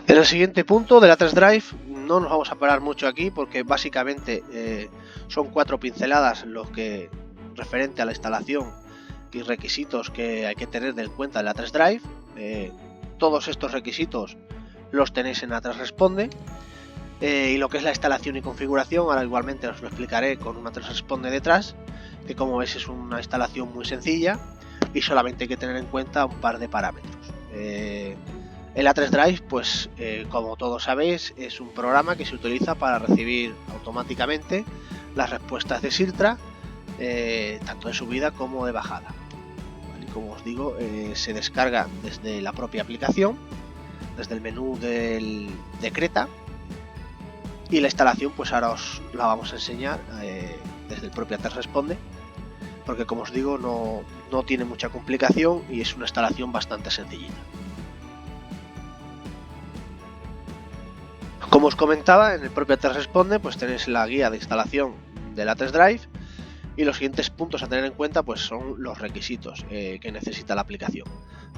En el siguiente punto del A3 Drive no nos vamos a parar mucho aquí porque básicamente son 4 pinceladas lo que referente a la instalación y requisitos que hay que tener en cuenta del A3 Drive. Todos estos requisitos los tenéis en A3 Responde. Y lo que es la instalación y configuración, ahora igualmente os lo explicaré con un A3 Responde detrás, que como veis es una instalación muy sencilla y solamente hay que tener en cuenta un par de parámetros. El A3 Drive, pues como todos sabéis, es un programa que se utiliza para recibir automáticamente las respuestas de Sirtra, tanto de subida como de bajada. ¿Vale? Como os digo, se descarga desde la propia aplicación, desde el menú de Creta, y la instalación pues ahora os la vamos a enseñar desde el propio A3 Responde, porque como os digo no tiene mucha complicación y es una instalación bastante sencillita. Como os comentaba, en el propio A3 Responde pues tenéis la guía de instalación del A3 Drive y los siguientes puntos a tener en cuenta pues son los requisitos que necesita la aplicación.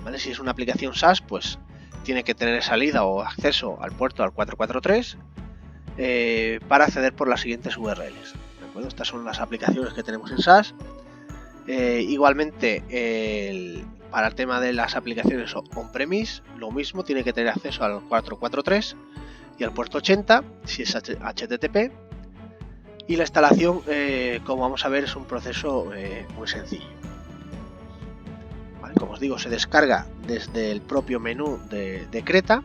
¿Vale? Si es una aplicación SaaS, pues tiene que tener salida o acceso al puerto al 443 para acceder por las siguientes URLs. ¿De acuerdo? Estas son las aplicaciones que tenemos en SaaS. Igualmente, para el tema de las aplicaciones on-premise, lo mismo, tiene que tener acceso al 443 y al puerto 80 si es HTTP. Y la instalación, como vamos a ver, es un proceso muy sencillo. ¿Vale? Como os digo, se descarga desde el propio menú de Creta.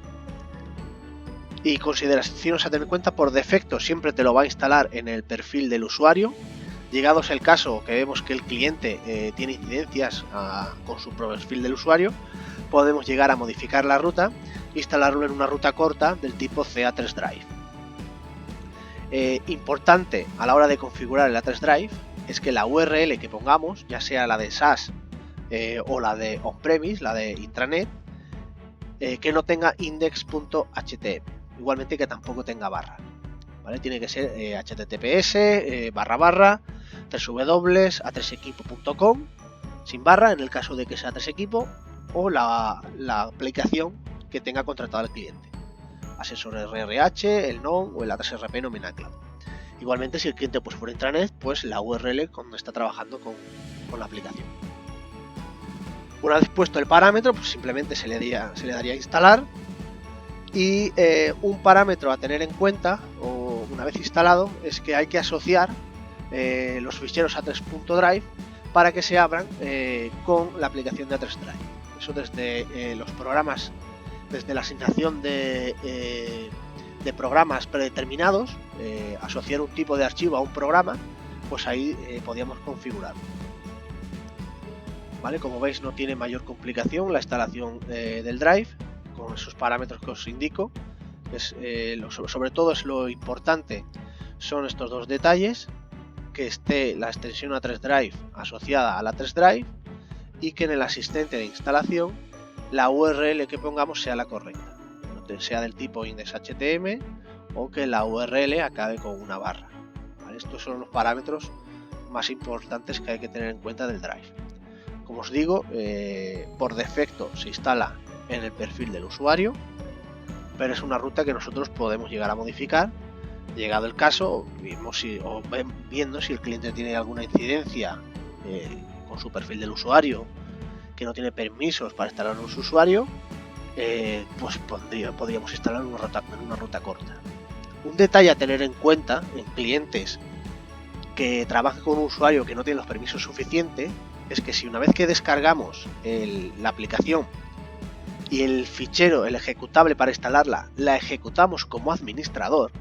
Y consideraciones a tener en cuenta: por defecto siempre te lo va a instalar en el perfil del usuario. Llegados el caso que vemos que el cliente tiene incidencias con su perfil del usuario, podemos llegar a modificar la ruta e instalarlo en una ruta corta del tipo CA3 Drive. Importante a la hora de configurar el A3 Drive es que la URL que pongamos, ya sea la de SaaS o la de on-premise, la de intranet, que no tenga index.html. Igualmente que tampoco tenga barra, ¿vale? Tiene que ser https www.a3equipo.com sin barra en el caso de que sea 3equipo, o la aplicación que tenga contratado el cliente, Asesor RRH, el NOM o el A3RP nominal. Igualmente, si el cliente pues fuera intranet, pues la URL cuando está trabajando con la aplicación. Una vez puesto el parámetro, pues simplemente se le daría a instalar. Y un parámetro a tener en cuenta, o una vez instalado, es que hay que asociar los ficheros A3.drive para que se abran con la aplicación de A3 Drive. Eso desde los programas, desde la asignación de programas predeterminados, asociar un tipo de archivo a un programa, pues ahí podíamos configurarlo. ¿Vale? Como veis, no tiene mayor complicación la instalación del Drive, con esos parámetros que os indico. Sobre todo es lo importante, son estos dos detalles: que esté la extensión A3 Drive asociada al A3 Drive y que en el asistente de instalación la URL que pongamos sea la correcta, sea del tipo index.html o que la URL acabe con una barra. ¿Vale? Estos son los parámetros más importantes que hay que tener en cuenta del Drive. Como os digo, por defecto se instala en el perfil del usuario, pero es una ruta que nosotros podemos llegar a modificar. Llegado el caso, viendo si el cliente tiene alguna incidencia con su perfil del usuario, que no tiene permisos para instalar en su usuario, pues podríamos instalar en una ruta corta. Un detalle a tener en cuenta en clientes que trabajan con un usuario que no tiene los permisos suficientes es que si una vez que descargamos la aplicación y el fichero, el ejecutable para instalarla, la ejecutamos como administrador,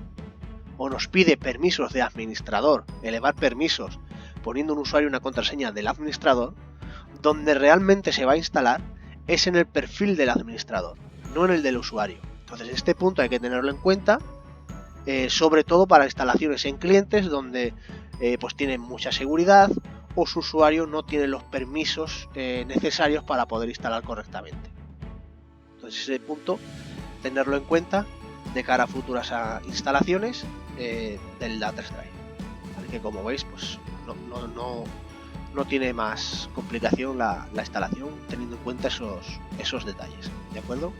o nos pide permisos de administrador, elevar permisos poniendo un usuario y una contraseña del administrador, donde realmente se va a instalar es en el perfil del administrador, no en el del usuario. Entonces este punto hay que tenerlo en cuenta, sobre todo para instalaciones en clientes donde pues tienen mucha seguridad o su usuario no tiene los permisos necesarios para poder instalar correctamente. Entonces ese punto tenerlo en cuenta de cara a futuras instalaciones del A3 Drive. ¿Vale? Que como veis, pues no tiene más complicación la instalación, teniendo en cuenta esos detalles. ¿De acuerdo?